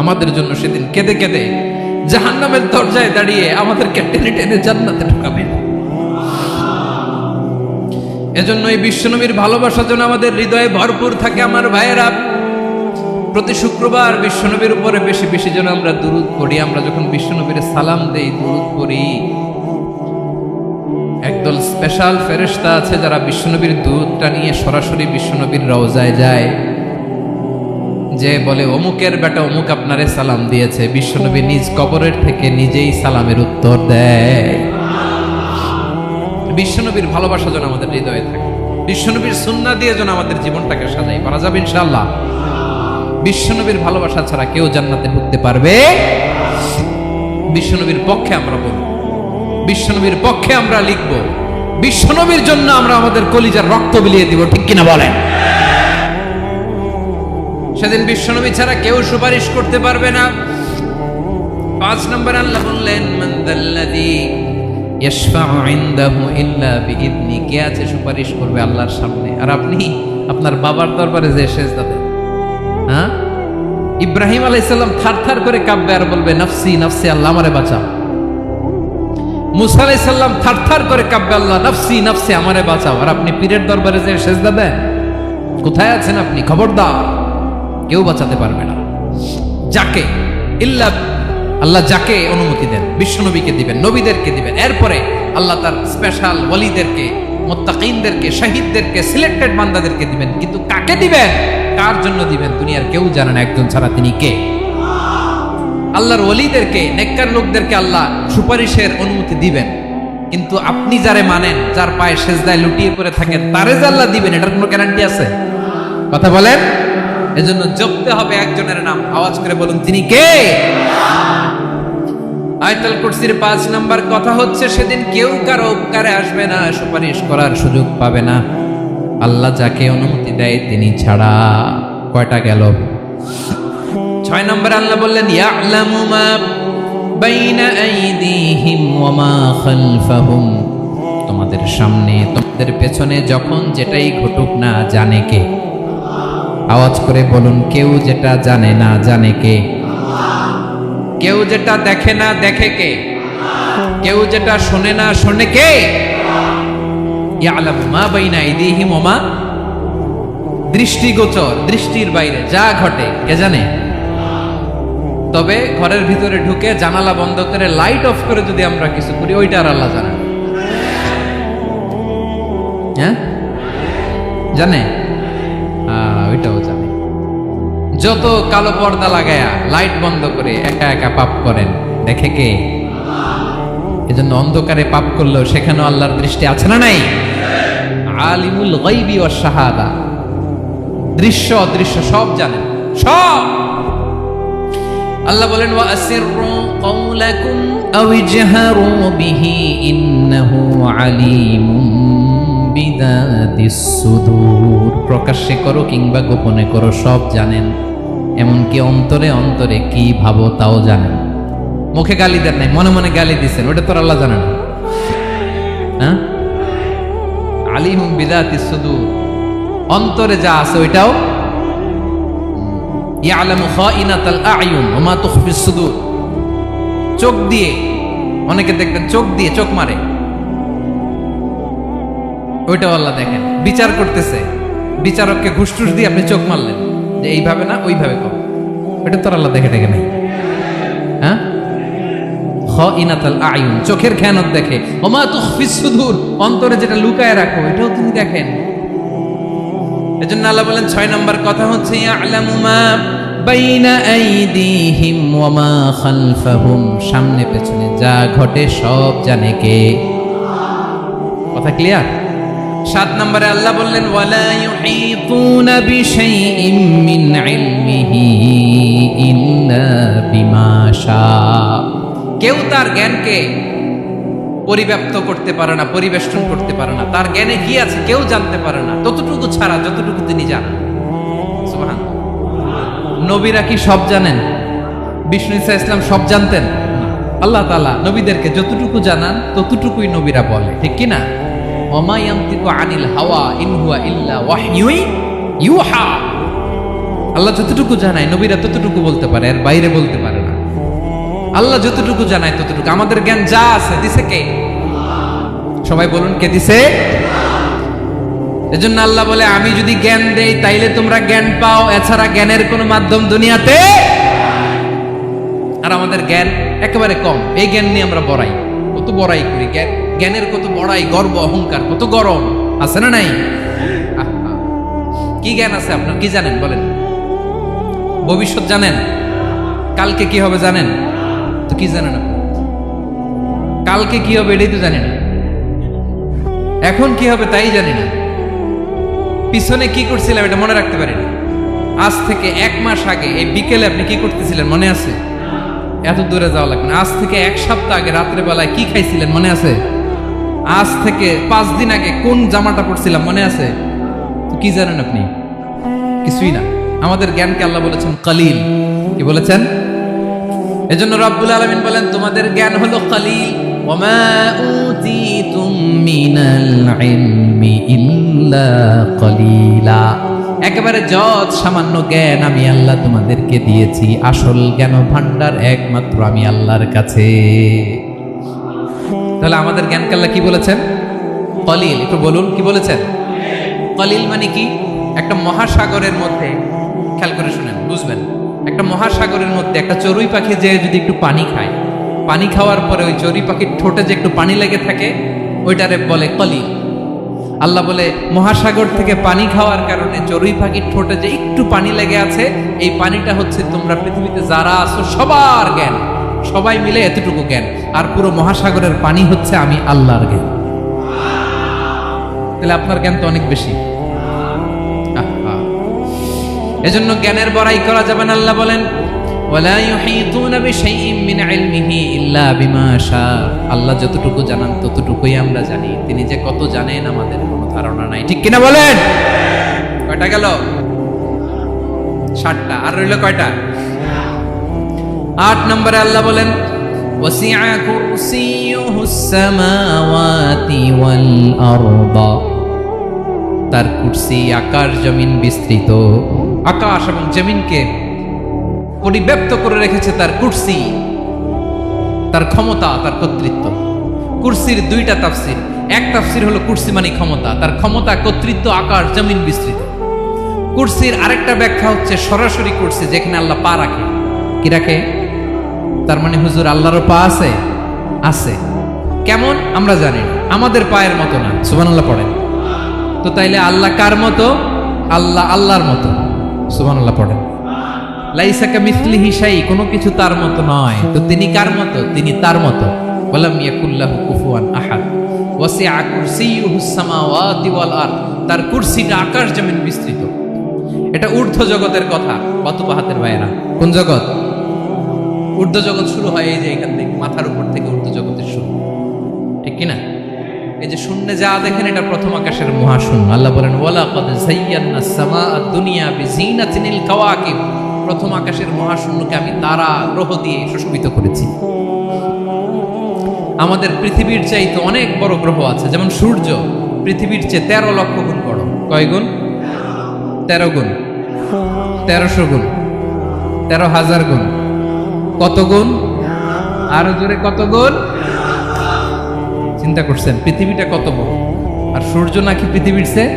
আমাদের জন্য সেদিন কেঁদে কেঁদে জাহান্নামের দরজায় দাঁড়িয়ে আমাদেরকে টেনে টেনে জান্নাতে ঢুকাবেন। এজন্য এই বিশ্বনবীর ভালোবাসা যেন আমাদের হৃদয়ে ভরপুর থাকে। আমার ভাইয়েরা, প্রতি শুক্রবার বিশ্বনবীর উপরে বেশি বেশি যেন আমরা দুরূদ পড়ি। আমরা যখন বিশ্বনবীর সালাম দেই, দুরূদ পড়ি, একদল স্পেশাল ফেরেশতা আছে যারা বিশ্বনবীর দুধটা নিয়ে সরাসরি বিশ্বনবীর রওজায় যায়, যে বলে অমুকের বেটা অমুক আপনারে সালাম দিয়েছে। বিশ্বনবী নিজ কবরের থেকে নিজেই সালামের উত্তর দেয়। বিশ্বনবীর ভালোবাসা যেন আমাদের হৃদয়ে থাকে, বিশ্বনবীর সুন্নাহ দিয়ে যেন আমাদের জীবনটাকে সাজাই করা যাবে ইনশাআল্লাহ। বিশ্বনবীর ভালোবাসা ছাড়া কেউ জান্নাতে ঢুকতে পারবে? বিশ্বনবীর পক্ষে আমরা বলব, বিশ্বনবীর পক্ষে আমরা লিখব, বিশ্বনবীর জন্য আমরা আমাদের কলিজার রক্ত বিলিয়ে দিব, ঠিক কিনা বলেন? সেদিন বিশ্বনবী ছাড়া কেউ সুপারিশ করতে পারবে না। 5 নম্বর আল্লাহ বললেন মান যাল্লাযী ইয়াশফাউ ইনদাহু ইল্লা বিইযনি। কে আছে সুপারিশ করবে আল্লাহর সামনে? আর আপনি আপনার বাবার দরবারে যে সেজদা দেন, হ্যাঁ, ইব্রাহিম আলাইহিস সালাম থারথার করে কাঁপবে আর বলবে নফসি নফসি, আল্লাহ আমারে বাঁচাও। মুসা আলাইহিস সালাম থারথার করে কাঁপবে, আল্লাহ নফসি নফসি, আমারে বাঁচাও। আর আপনি পীরের দরবারে যে সেজদা দেন, কোথায় আছেন আপনি? খবরদার, কেউ বাঁচাতে পারবে না। যাকে ইল্লা আল্লাহ যাকে অনুমতি দেন, বিশ্বনবীকে দিবেন, নবীদেরকে দিবেন, এরপরে আল্লাহ তার স্পেশাল ওয়ালিদেরকে, মুত্তাকিনদেরকে, শহীদদেরকে, সিলেক্টেড বান্দাদেরকে দিবেন। কিন্তু কাকে দিবেন, কার জন্য দিবেন, দুনিয়ার কেউ জানে না একজন ছাড়া, তিনি কে? আল্লাহর ওয়ালিদেরকে, নেককার লোকদেরকে আল্লাহ সুপারিশের অনুমতি দিবেন। কিন্তু আপনি যারে মানেন, যার পায়ে সেজদায় লুটিয়ে পড়ে থাকেন, তারে যে আল্লাহ দিবেন, এটার কোনো গ্যারান্টি আছে? কথা বলেন। এজন্য জপতে হবে একজনের নাম, আওয়াজ করে বলুন তিনি কে? আয়াতুল কুরসির 5 নাম্বার কথা হচ্ছে সেদিন কেউ কারো উপকারে আসবে না, সুপারিশ করার সুযোগ পাবে না, আল্লাহ যাকে অনুমতি দেয় তিনি ছাড়া। কয়টা গেল? 6 নম্বর আল্লাহ বললেন ইয়ালামু মা বাইনা আইদিহিম ওয়া মা খালফাহুম। তোমাদের সামনে, তোমাদের পেছনে যখন যেটাই ঘটুক না, জানে কে? আওয়াজ করে বলুন, কেউ যেটা জানে না, জানে কে? কেউ যেটা দেখে না, দেখে কে? কেউ যেটা শোনে না, শোনে কে? ইয়ালামু মা বাইনা আইদিহিম ওয়া মা, দৃষ্টিগোচর, দৃষ্টির বাইরে যা ঘটে কে জানে? তবে ঘরের ভিতরে ঢুকে জানালা বন্ধ করে লাইট অফ করে যদি আমরা কিছু করি, ওইটা আর আল্লাহ জানে। হ্যাঁ, জানে, ওইটাও জানে। যত কালো পর্দা লাগায়া লাইট বন্ধ করে একা একা পাপ করেন, দেখে কে? এজন্য অন্ধকারে পাপ করলেও সেখানেও আল্লাহর দৃষ্টি আছে না নাই? আলিমুল গায়বি ওয়াশ শাহাদা, দৃশ্য অদৃশ্য সব জানেন, সব। আল্লাহ বলেন ওয়া আসিররু কাওলাকুম আও ইজহারু বিহি ইন্নাহু আলিমুম বিযাতিস সুদূর। প্রকাশ্যে করো কিংবা গোপনে করো, সব জানেন, এমনকি অন্তরে অন্তরে কি ভাবো তাও জানেন। মুখে গালি দেন নাই, মনে মনে গালি দিচ্ছেন, ওটা তো আল্লাহ জানেন। হ্যাঁ, আলিমুম বিযাতিস সুদূর, অন্তরে যা আছে ওইটাও ইয়ালামু খাইনাতাল আ'য়ুন ওয়া মা তুখফিস সুদূর। চোখ দিয়ে, অনেকে দেখবেন চোখ দিয়ে চোখ মারে, ওইটাও আল্লাহ দেখেন। বিচার করতেছে, বিচারককে ঘুষ টুস দিয়ে আপনি চোখ মারলেন যে এইভাবে না ওইভাবে করো, এটা তো আল্লাহ দেখে দেখে নাই। হ্যাঁ, খাইনাতাল আ'য়ুন, চোখের খেয়ানত দেখে। ওয়া মা তুখফিস সুদূর, অন্তরে যেটা লুকায় রাখো এটাও তিনি দেখেন। এজন্য আল্লাহ বলেন 6 নম্বর কথা হচ্ছে ইয়ালামু মা বাইনা আইদিহিম ওয়া মা খালফাহুম, সামনে পেছনে যা ঘটে সব জানে কে? কথা ক্লিয়ার? 7 নম্বরে আল্লাহ বললেন ওয়ালা ইউহিতুনা বিশাইইম মিন ইলমিহি ইল্লা বিমা শা, কেউ তার জ্ঞানকে পরিব্যাপ্ত করতে পারে না, পরিবেষ্টন করতে পারে না। তার জ্ঞানে কি আছে কেউ জানতে পারে না, ততটুকু ছাড়া যতটুকু তিনি জানেন। সুবহানাল্লাহ। নবীরা কি সব জানেন? বিষ্ণু ঈসা ইসলাম সব জানতেন? আল্লাহ তাআলা নবীদেরকে যতটুকু জানান ততটুকুই নবীরা বলে, ঠিক কি না? ওমা ইয়ানতিকু আনিল হাওয়া ইন হুয়া ইল্লা ওয়াহয়ুন ইউহা। আল্লাহ যতটুকু জানায় নবীরা ততটুকু বলতে পারে, এর বাইরে বলতে পারে না। আল্লাহ যতটুকু জানায় ততটুকু। আমাদের জ্ঞান যা আছে দিছে কে? সবাই বলুন, কে দিছে? এজন্য আল্লাহ বলে আমি যদি জ্ঞান দেই তাইলে তোমরা জ্ঞান পাও, এছাড়া জ্ঞানের কোনো মাধ্যম দুনিয়াতে। আর আমাদের জ্ঞান একেবারে কম, এই জ্ঞান নিয়ে আমরা বড়াই, কত বড়াই করি, জ্ঞানের কত বড়াই, গর্ব অহংকার, কত গরম আছে না নাই? কি জ্ঞান আছে আপনার? কি জানেন বলেন? ভবিষ্যৎ জানেন? কালকে কি হবে জানেন? তো কি জানেন আপনি? কালকে কি হবে এটাই তো জানি না, এখন কি হবে তাই জানি না, পিছনে কি করছিলাম এটা মনে রাখতে পারি না। আজ থেকে 1 মাস আগে এই বিকেলে আপনি কি করতেছিলেন মনে আছে? এত দূরে যাওয়া লাগবে না। আজ থেকে 1 সপ্তাহ আগে রাত্রে বেলায় কি খাইছিলেন মনে আছে? আজ থেকে 5 দিন আগে কোন জামাটা পরছিলাম মনে আছে? তো কি জানেন আপনি? কিছুই না। আমাদের জ্ঞানকে আল্লাহ বলেছেন কালিল। কি বলেছেন? এজন্য রব্বুল আলামিন বলেন তোমাদের জ্ঞান হলো কালিল। ওয়ামা উতিতুম মিনাল ইলমি ইল্লা কালিলা, একেবারে যত সামান্য জ্ঞান আমি আল্লাহ তোমাদেরকে দিয়েছি, আসল জ্ঞান ভান্ডার একমাত্র আমি আল্লাহর কাছে। তাহলে আমাদের জ্ঞানকে আল্লাহ কি বলেছেন? কালিল। একটু বলুন কি বলেছেন? কালিল মানে কি? একটা মহাসাগরের মধ্যে, খেয়াল করে শুনেন বুঝবেন, একটা মহাসাগরের মধ্যে একটা চড়ুই পাখি যে যদি একটু পানি খায়, পানি খাওয়ার পরে ওই চড়ুই পাখির ঠোঁটে যে একটু পানি লেগে থাকে ওইটারে বলে কালিল। আল্লাহ বলে মহাসাগর থেকে পানি খাওয়ার কারণে চড়ুই পাখির ঠোঁটে যে একটু পানি লেগে আছে, এই পানিটা হচ্ছে তোমরা পৃথিবীতে যারা আছো সবার জ্ঞান, সবাই মিলে এতটুকু জ্ঞান, আর পুরো মহাসাগরের পানি হচ্ছে আমি আল্লাহর জ্ঞান। তাহলে আপনার জ্ঞান তো অনেক বেশি। এজন্য জ্ঞানের বড়াই করা যাবে না। আল্লাহ বলেন ওয়ালা ইউহিতুনা বিশাইইম মিন ইলমিহি ইল্লা বিমা শা, আল্লাহ যতটুকু জানান ততটুকুই আমরা জানি, তিনি যে কত জানেন আমাদের কোনো ধারণা নাই, ঠিক কিনা বলেন? কয়টা গেল? 7টা। আর রইল কয়টা? 8 নম্বরে আল্লাহ বলেন ওয়াসিআ কুরসিয়ুহুস সামাওয়াতি ওয়াল আরদা, তার কুরসি আকাশ জমিন বিস্তৃত, আকাশ এবং জমিনকে পরিব্যাপ্ত করে রেখেছে তার কুরসি, তার ক্ষমতা, তার কর্তৃত্ব। কুরসির 2টা তাফসীর। এক তাফসীর হলো কুরসি মানে ক্ষমতা, তার ক্ষমতা, কর্তৃত্ব, আকাশ জমিন বিস্তৃত। কুরসির আরেকটা ব্যাখ্যা হচ্ছে সরাসরি কুরসি, যেখানে আল্লাহ পা রাখে। কি রাখে? তার মানে হুজুর আল্লাহরও পা আছে? আছে। কেমন আমরা জানি না, আমাদের পায়ের মতো না। সুবহানাল্লাহ পড়েন তো। তাইলে আল্লাহ কার মতো? আল্লাহ আল্লাহর মতো। সুবহানাল্লাহ পড়েন। লাইসা কামিসলিহি শাই, কোনো কিছু তার মতো নয়। তো তিনি কার মতো? তিনি তার মতো। ওয়ালাম ইয়াকুল্লাহু কুফুয়ান আহাদ। ওয়াসিআ কুরসিয়ুহুস সামাওয়াতি ওয়াল আরদ, তার কুরসিটা আকাশ জমিন বিস্তৃত। এটা ঊর্ধ্ব জগতের কথা। কত বাহাতের ভাইয়েরা, কোন জগৎ? ঊর্ধ্ব জগৎ শুরু হয় এই যে এখান থেকে, মাথার উপর থেকে ঊর্ধ্ব জগতের শুরু, ঠিক কিনা? এই যে শূন্যে যা দেখেন এটা প্রথম আকাশের মহাশূন্য। আল্লাহ বলেন ওয়ালাকাদ যায়্যানাস সামাআদ দুনিয়া বিজিনাতিল কাওয়াকিব, প্রথম আকাশের মহাশূন্যকে আমি তারা গ্রহ দিয়ে সুশোভিত করেছি। আমাদের পৃথিবীর চাইতে অনেক বড় গ্রহ আছে, যেমন সূর্য পৃথিবীর চেয়ে 13 লক্ষ গুণ বড়। কয় গুণ? 13 গুণ, 1300 গুণ, 13,000 গুণ। কত গুণ? আরো জোরে কত গুণ? চিন্তা করছেন পৃথিবীটা কত বড়, আর সূর্য নাকি পৃথিবীর চেয়ে?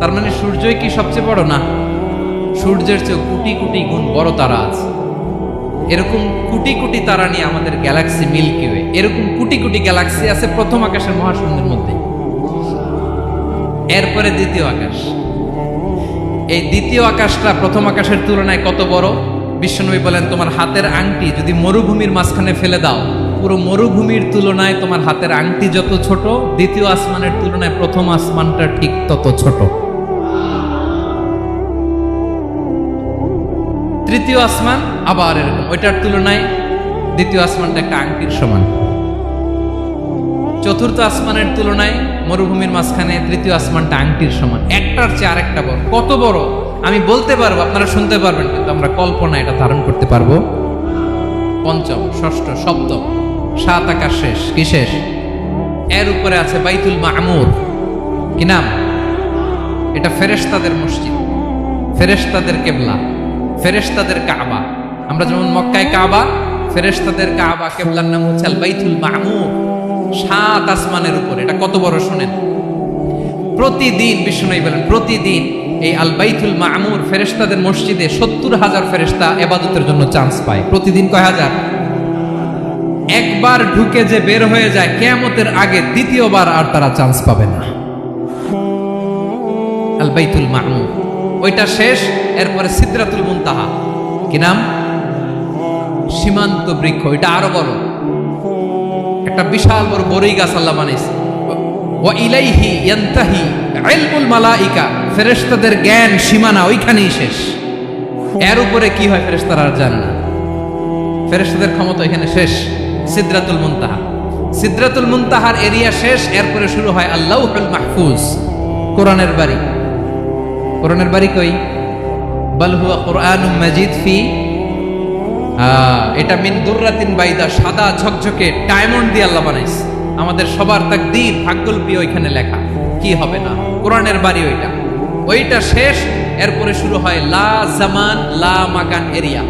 তার মানে সূর্যই কি সবচেয়ে বড়? না, সূর্যের চেয়ে কোটি কোটি গুণ বড় তারা আছে। এরকম কোটি কোটি তারা নিয়ে আমাদের গ্যালাক্সি মিল্কি ওয়ে, এরকম কোটি কোটি গ্যালাক্সি আছে প্রথম আকাশের মহাশূন্যের মধ্যে। এরপরে দ্বিতীয় আকাশ। এই দ্বিতীয় আকাশটা প্রথম আকাশের তুলনায় কত বড়? বিশ্বনবী বলেন তোমার হাতের আংটি যদি মরুভূমির মাঝখানে ফেলে দাও, পুরো মরুভূমির তুলনায় তোমার হাতের আংটি যত ছোট, দ্বিতীয় আসমানের তুলনায় প্রথম আসমানটা ঠিক তত ছোট। তৃতীয় আসমান আবার এরকম, ওইটার তুলনায় দ্বিতীয় আসমানটা একটা আংটির সমান। চতুর্থ আসমানের তুলনায় মরুভূমির মাঝখানে তৃতীয় আসমানটা আংটির সমান। একটার চেয়ে আরেকটা বড়। কত বড় আমি বলতে পারবো, আপনারা শুনতে পারবেন, কিন্তু আমরা কল্পনা এটা ধারণ করতে পারবো। পঞ্চম, ষষ্ঠ, সপ্তম, 7 আকাশ শেষ। কি শেষ? এর উপরে আছে বাইতুল মামুর। কি নাম? এটা ফেরেশতাদের মসজিদ, ফেরেশতাদের কেবলা, ফেরেশতাদের কাবা। আমরা যেমন মক্কায় কাবা, ফেরেশতাদের কাবা কেবলার নাম হচ্ছে আল বাইতুল মামুর। 7 আসমানের উপর। এটা কত বড় শুনেন। প্রতিদিন বিশ্বনবী বলেন প্রতিদিন এই আল বাইতুল মামুর ফেরেশতাদের মসজিদে 70,000 ফেরেশতা ইবাদতের জন্য চান্স পায়। প্রতিদিন কয় হাজার? একবার ঢুকে যে বের হয়ে যায় কিয়ামতের আগে দ্বিতীয়বার আর তারা চান্স পাবে না। আল বাইতুল মামুর ওইটা শেষ। এরপরে সিদরাতুল মুনতাহা। কি নাম? সীমান্ত বৃক্ষ। এটা আরো বড়, একটা বিশাল বড় বড়ই গাছ আল্লাহ বানাইছে। ওয়া ইলাইহি ইয়ানতাহি ইলমুল মালাইকা, ফেরেশতাদের জ্ঞান সীমানা ওইখানেই শেষ। এর উপরে কি হয় ফেরেশতারা আর জানে না। ফেরেশতাদের ক্ষমতা এখানে শেষ। সিদরাতুল মুনতাহা, সিদরাতুল মুনতাহার এরিয়া শেষ। এরপরে শুরু হয় আল্লাহুল মাহফুজ, কোরআনের বাড়ি। কোরআনের বাড়ি কই? বাল হুয়া কুরআনুম মাজিদ ফি, এটা মিন দুররাতিন বাইদা, সাদা ঝকঝকে ডায়মন্ড দিয়ে আল্লাহ বানাইছে। আমাদের সবার তাকদীর ভাগ্যলিপি ওইখানে লেখা, কি হবে না। কোরআনের বাড়ি ওইটা, ওইটা শেষ। এরপরে শুরু হয় লা জামান লা মাকান এরিয়া।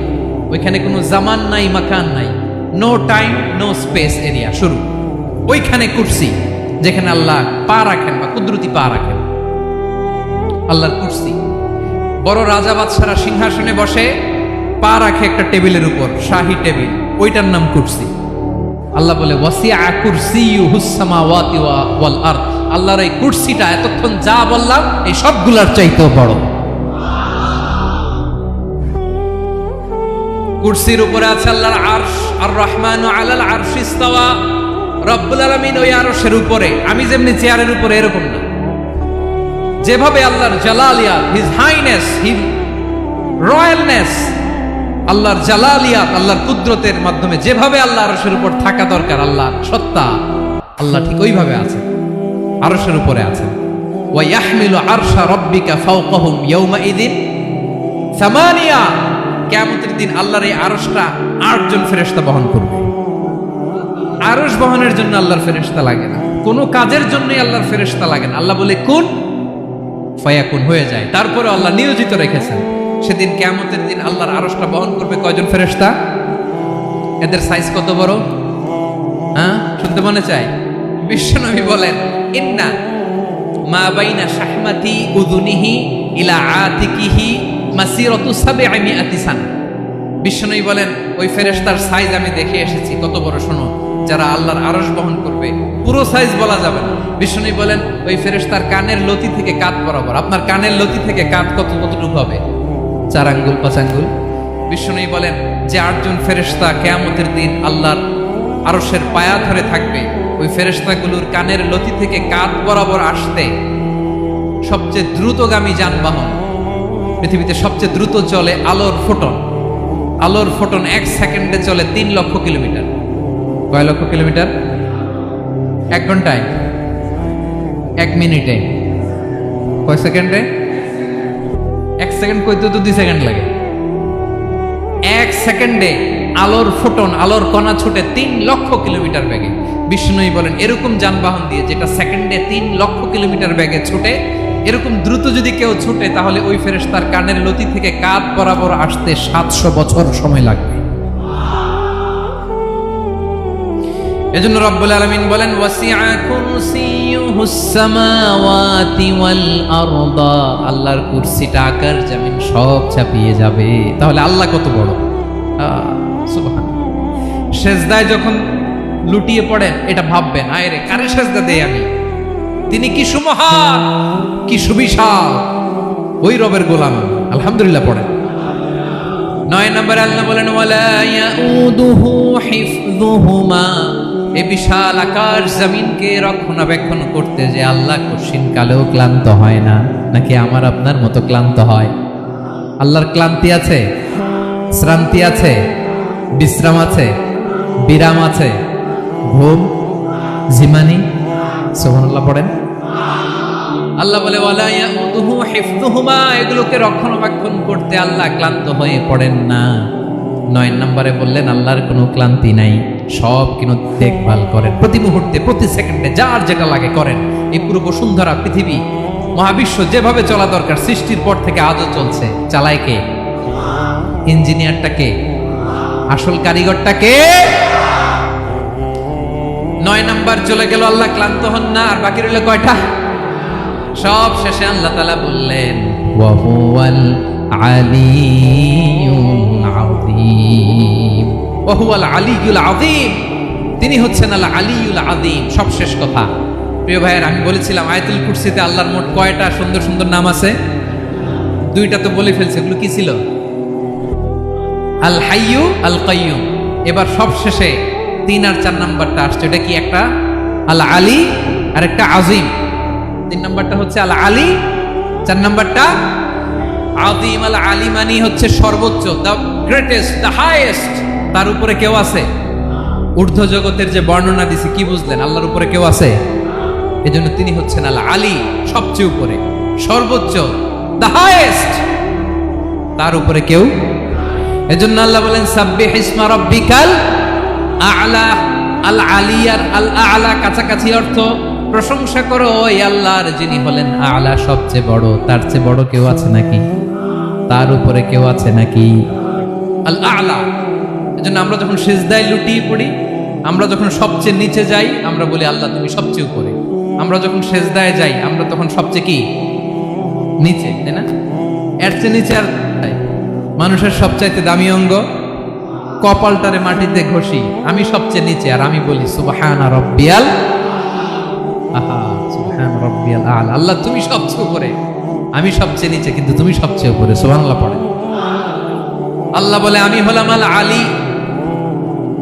ওইখানে কোনো জামান নাই, মাকান নাই, no time no space area শুরু। ওইখানে কুরসি, যেখানে আল্লাহ পা রাখেন বা কুদরতি পা রাখেন, আল্লাহর কুরসি। বড় রাজা বাদশারা সিংহাসনে বসে পা রাখে একটা টেবিলের উপর, শাহী টেবিল, ওইটার নাম কুরসি। আল্লাহ বলে ওয়াসিআ কুরসিয়ুহুস সামাওয়াতি ওয়াল আরদ। আল্লাহর এই কুরসিটা এতক্ষণ যা বললাম এই সবগুলোর চাইতেও বড়। কুরসির উপরে আছে আল্লাহর আরশ। আর রহমানু আলাল আরশি ইস্তাওয়া। রব্বুল আলামিন ওই আরশের উপরে। আমি যেমনি চেয়ারের উপরে এরকম না। যেভাবে আল্লাহর জালালিয়াত, হিজ হাইনেস, হিজ রয়্যালনেস, আল্লাহর জালালিয়াত, আল্লাহর কুদরতের মাধ্যমে যেভাবে আল্লাহ আরশের উপর থাকা দরকার, আল্লাহর সত্তা, আল্লাহ ঠিক ওইভাবে আছে, আরশের উপরে আছে। ওয়া ইয়াহমিলু আরশা রাব্বিকা ফাওকাহুম ইয়াওমাইদিন সামানিয়া। কিয়ামতের দিন আল্লাহর এই আরশটা 8 জন ফেরেশতা বহন করবে। আরশ বহনের জন্য আল্লাহর ফেরেশতা লাগে না, কোনো কাজের জন্যই আল্লাহর ফেরেশতা লাগে না। আল্লাহ বলে কুন ফায়াকুন, হয়ে যায়। তারপরে আল্লাহ নিয়োজিত রেখেছেন। সেদিন কিয়ামতের দিন আল্লাহর আরশটা বহন করবে কয়জন ফেরেশতা? এদের সাইজ কত বড়? হ্যাঁ, শুনতে মনে চায়? বিশ্বনবী বলেন ইন্না মা বাইনা শাহমাতি উযুনিহি ইলা আতিকিহি মাসিরাতু 700 সানা। বিশ্বনবী বলেন ওই ফেরেশতার সাইজ আমি দেখে এসেছি। কত বড় শোনো, যারা আল্লাহর আরশ বহন করবে, পুরো সাইজ বলা যাবে না। বিশ্বনবী বলেন ওই ফেরেশতার কানের লতি থেকে কাঁধ বরাবর। আপনার কানের লতি থেকে কাঁধ কতটুকু হবে? 4 আঙ্গুল 5 আঙ্গুল। বিশ্বনবী বলেন যে 8 জন ফেরেশতা কিয়ামতের দিন আল্লাহর আরশের পায়া ধরে থাকবে, ওই ফেরেশতাগুলোর কানের লতি থেকে কাঁধ বরাবর আসতে সবচেয়ে দ্রুতগামী যানবাহন, পৃথিবীতে সবচেয়ে দ্রুত চলে আলোর ফোটন, আলোর ফোটন 1 সেকেন্ডে চলে 3 লক্ষ কিলোমিটার। কয় লক্ষ কিলোমিটার? 1 ঘন্টায়, 1 মিনিটে, কয় সেকেন্ডে? 1 সেকেন্ড কইতে তো 2 সেকেন্ড লাগে। 1 সেকেন্ডে আলোর ফোটন, আলোর কণা ছুটে 3 লক্ষ কিলোমিটার বেগে। বিষ্ণুই বলেন এরকম যানবাহন দিয়ে যেটা সেকেন্ডে 3 লক্ষ কিলোমিটার বেগে ছুটে, এরকম দ্রুত যদি কেউ ছুটে তাহলে ওই ফেরেশতার কানের লতি থেকে কাঁধ বরাবর আসতে 700 বছর সময় লাগবে। এজন্য রব্বুল আলামিন বলেন ওয়াসিআ কুরসিয়ুহুস সামাওয়াতি ওয়াল আরদা, আল্লাহর কুরসিটা আকাশ জমিন সব চাপিয়ে যাবে। তাহলে আল্লাহ কত বড়! সুবহানাল্লাহ। সেজদায় যখন লুটিয়ে পড়েন এটা ভাববেন, আয় রে কারে সেজদা দেই আমি, তিনি কি সুমহান, কি সুবিশাল, ওই রবের গোলাম। আলহামদুলিল্লাহ পড়েন। 9 নম্বরে আল্লাহ বলেন ওয়ালা ইয়াউদুহু হিফযুহুমা, এই বিশাল আকাশ জমিনকে রক্ষণাবেক্ষণ করতে যে আল্লাহ কঠিন কালেও ক্লান্ত হয় না। নাকি আমার আপনার মতো ক্লান্ত হয়? আল্লাহর ক্লান্তি আছে, শ্রান্তি আছে, বিশ্রাম আছে, বিরাম আছে, ঘুম, জিমানি? সুবহানাল্লাহ পড়েন। আল্লাহ বলে ওয়ালা ইয়াউদুহু হিফযুহুমা, এগুলোকে রক্ষণাবেক্ষণ করতে আল্লাহ ক্লান্ত হয়ে পড়েন না। 9 নম্বরে বললেন আল্লাহর কোনো ক্লান্তি নাই, সব কিন্তু দেখভাল করেন, প্রতি মুহূর্তে প্রতি সেকেন্ডে যার যেটা লাগে করেন। এই পুরো বসুন্ধরা পৃথিবী মহাবিশ্ব যেভাবে চলা দরকার সৃষ্টির পর থেকে আজও চলছে। চালায় কে? ইঞ্জিনিয়ারটা কে? আসল কারিগরটা কে? 9 নাম্বার চলে গেল, আল্লাহ ক্লান্ত হন না। আর বাকি রইল কয়টা? সব শেষে আল্লাহ তাআলা বললেন ওয়া হুয়াল আলিয়্যুল আযীম, ওয়া হুয়াল আলিয়্যুল আযীম, তিনি হচ্ছেন আল আলিয়্যুল আযীম। সব শেষ কথা। প্রিয় ভাইয়ের, আমি বলেছিলাম আয়াতুল কুরসিতে আল্লাহর মোট কয়টা সুন্দর সুন্দর নাম আছে? 2টা তো বলে ফেলছে। এগুলো কি ছিল? আল হাইয়্যু, আল কাইয়্যুম। এবার সব শেষে 3 আর 4 নাম্বারটা আসছে। এটা কি? একটা আল আলী আর একটা আযীম। 3 নাম্বারটা হচ্ছে আল আলী, 4 নাম্বারটা আযীম। আল আলী মানে হচ্ছে সর্বোচ্চ, দ্য গ্রেটেস্ট, দ্য হাইয়েস্ট। তার উপরে কেউ আছে? ঊর্ধ্ব জগতের যে বর্ণনা দিছি কি বুঝলেন? আল্লাহর উপরে কেউ আছে? এজন্য তিনি হচ্ছেন আল আলী, সবচেয়ে উপরে, সর্বোচ্চ, দ্য হাইয়েস্ট। তার উপরে কেউ। এজন্য আল্লাহ বলেন সাব্বিহ ইসমা রাব্বিকাল আ'লা। আল আলী আর আল আ'লা কাছাকাছি অর্থ। প্রশংসা করো ওই আল্লাহর যিনি হলেন আ'লা, সবচেয়ে বড়। তার চেয়ে বড় কেউ আছে নাকি? তার উপরে কেউ আছে নাকি? আল আ'লা। এজন্য আমরা যখন সিজদায় লুটিয়ে পড়ি, আমরা যখন সবচেয়ে নিচে যাই, আমরা বলি আল্লাহ তুমি সবচেয়ে উপরে। আমরা যখন সিজদায় যাই আমরা তখন সবচেয়ে কি? নিচে, তাই না? এর চেয়ে নিচে আর মানুষের সবচাইতে দামি অঙ্গ কপালটারে মাটিতে ঘষি, আমি সবচেয়ে নিচে, আর আমি বলি সুবহানা রাব্বিয়াল আহা, সুবহান রাব্বিয়াল আ'লা। আল্লাহ তুমি সবচেয়ে উপরে, আমি সবচেয়ে নিচে, কিন্তু তুমি সবচেয়ে উপরে। সুবহানাল্লাহ পড়ে। আল্লাহ বলে আমি হলাম আল আলী।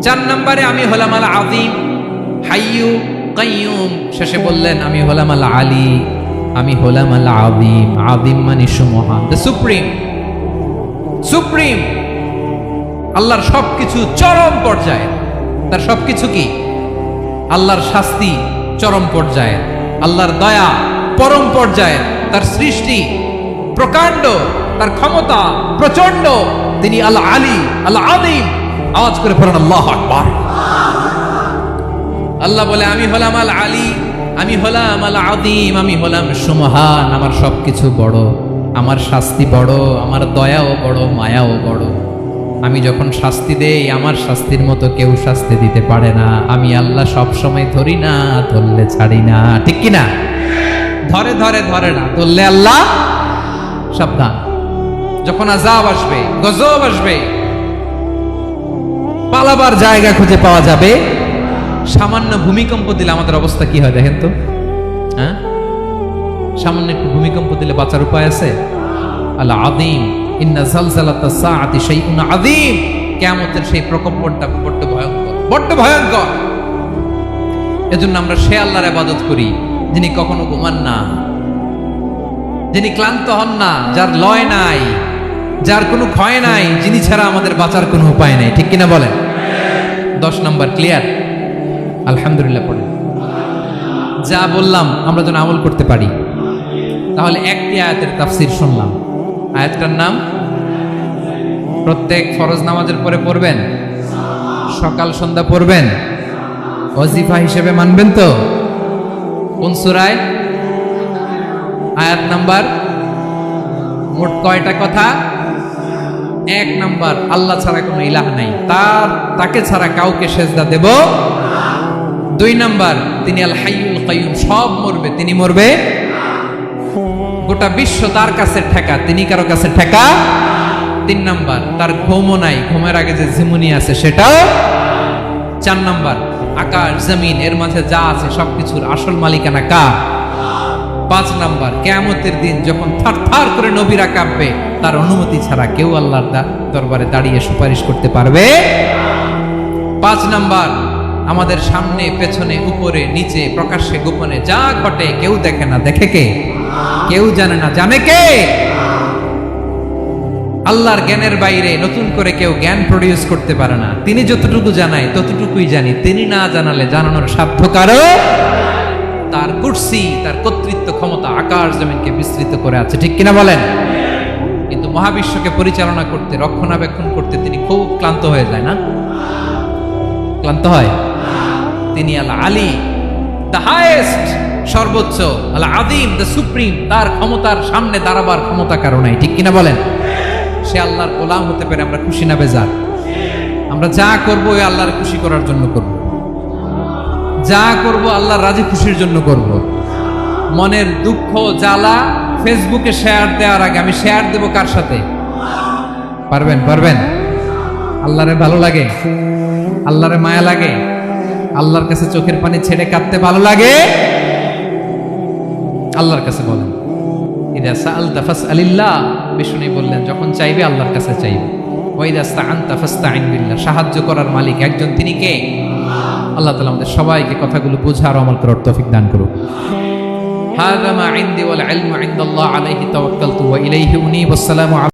4 নম্বরে আমি হলাম আল আযীম, হাইয়্যু কাইয়্যুম। শেষে বললেন আমি হলাম আল আলী, আমি হলাম আল আযীম। আযীম মানে সুমহান, দ্য সুপ্রিম। সুপ্রিম। আল্লাহর সবকিছু চরম পর্যায়ে। তার সবকিছু কি? আল্লাহর শাস্তি চরম পর্যায়ে, আল্লাহর দয়া পরম পর্যায়ে, তার সৃষ্টি প্রকাণ্ড, তার ক্ষমতা প্রচন্ড। তিনি আল আলী, আল আযীম। আওয়াজ করে পড়েন আল্লাহু আকবার। আল্লাহ বলে আমি হলাম আল আলী, আমি হলাম আল আযীম, আমি হলাম সুমহান। আমার সবকিছু বড়, আমার শাস্তি বড়, আমার দয়াও বড়, মায়াও বড়। আমি যখন শাস্তি দেই আমার শাস্তির মতো কেউ শাস্তি দিতে পারে না। আমি আল্লাহ সব সময় ধরি না, ধরলে ছাড়ি না। ঠিক কি না? ধরে ধরে ধরে না, ধরলে আল্লাহ সাবধান। যখন আযাব আসবে, গজব আসবে, পালাবার জায়গা খুঁজে পাওয়া যাবে। সামান্য ভূমিকম্প দিলে আমাদের অবস্থা কি হয় দেখেন তো? হ্যাঁ, সামান্য একটু ভূমিকম্প দিলে বাঁচার উপায় আছে? আল আযীম, ইন্না যালজালাতাস সাআতি শাইউন আযীম। কিয়ামতের সেই প্রকম্পনটা বড্ড ভয়ঙ্কর, বড্ড ভয়ঙ্কর। এজন্য আমরা সে আল্লাহর ইবাদত করি যিনি কখনো ঘুমান না, যিনি ক্লান্ত হন না, যার লয় নাই, যার কোনো ক্ষয় নাই, যিনি ছাড়া আমাদের বাঁচার কোনো উপায় নাই, ঠিক কিনা বলেন? 10 নাম্বার ক্লিয়ার? আলহামদুলিল্লাহ পড়ে যা বললাম আমরা যেন আমল করতে পারি। তাহলে একটি আয়াতের তাফসীর শুনলাম, আয়াতটার নাম প্রত্যেক ফরজ নামাজের পরে পড়বেন, সকাল সন্ধ্যা পড়বেন, ওয়াজিফা হিসেবে মানবেন তো? কোন সূরায়? আয়াত নাম্বার? মোট কয়টা কথা? 1 নাম্বার, আল্লাহ ছাড়া কোনো ইলাহ নাই, তাকে ছাড়া কাউকে সেজদা দেব। 2 নাম্বার, তিনি আল হাইয়ুল কাইয়ুম, সব মরবে, তিনি মরবে। গোটা বিশ্ব তার কাছে ঠেকা, তিনি কারো কাছে ঠেকা। 3 নাম্বার, তার ঘুমও নাই, ঘুমের আগে যে ঝিমুনি আছে সেটাও। 4 নাম্বার, আকাশ জমিন এর মাঝে যা আছে সবকিছুর আসল মালিকানা কার? 5 নাম্বার, কিয়ামতের দিন যখন থারথার করে নবীরা কাঁপবে, তার অনুমতি ছাড়া কেউ আল্লাহর দরবারে দাঁড়িয়ে সুপারিশ করতে পারবে। 5 নাম্বার, আমাদের সামনে পেছনে উপরে নিচে প্রকাশ্যে গোপনে যা ঘটে কেউ দেখে না, দেখে কে? কেউ জানে না, জানে কে? আল্লাহর জ্ঞানের বাইরে নতুন করে কেউ জ্ঞান প্রডিউস করতে পারে না। তিনি যতটুকু জানায় ততটুকুই জানি, তিনি না জানালে জানানোর সাধ্য কারো। তার কুরসি, তার কর্তৃত্ব ক্ষমতা আকাশ জমিনকে বিস্তৃত করে আছে, ঠিক কিনা বলেন? কিন্তু মহাবিশ্বকে পরিচালনা করতে, রক্ষণাবেক্ষণ করতে তিনি খুব ক্লান্ত হয়ে যায় না? ক্লান্ত হয়? তিনি আল আলী, দ্য হাইয়েস্ট, সর্বোচ্চ, আল আযীম, দ্য সুপ্রিম, তার ক্ষমতার সামনে দাঁড়াবার ক্ষমতা কারো নাই, ঠিক কিনা বলেন? সে আল্লাহর গোলাম হতে পারে, আমরা খুশি না বেজার? আমরা যা করব ওই আল্লাহর খুশি করার জন্য করব, যা করব আল্লাহর রাজি খুশির জন্য করব। মনের দুঃখ জ্বালা ফেসবুকে শেয়ার দেওয়ার আগে আমি শেয়ার দেব কার সাথে? পারবেন? পারবেন? আল্লাহরে ভালো লাগে, আল্লাহরে মায়া লাগে, আল্লাহর কাছে চোখের পানি ছেড়ে কাঁদতে ভালো লাগে? আল্লাহর কাছে বলেন, ইদা সাআলতা ফাসআলিল্লাহ, বিষ্ণু বললেন যখন চাইবে আল্লাহর কাছে চাইবে। ওয়া ইদা ইসতাআনতা ফাসতাইন বিল্লাহ, সাহায্য করার মালিক একজন, তিনি কে? আল্লাহ তাআলা আমাদের সবাইকে কথাগুলো বোঝার আমল করার তৌফিক দান করুন। হাযা মা ইনদি ওয়াল ইলমু ইনদাল্লাহ আলাইহি তাওয়াক্কালতু ওয়া ইলাইহি উনীব। আসসালামু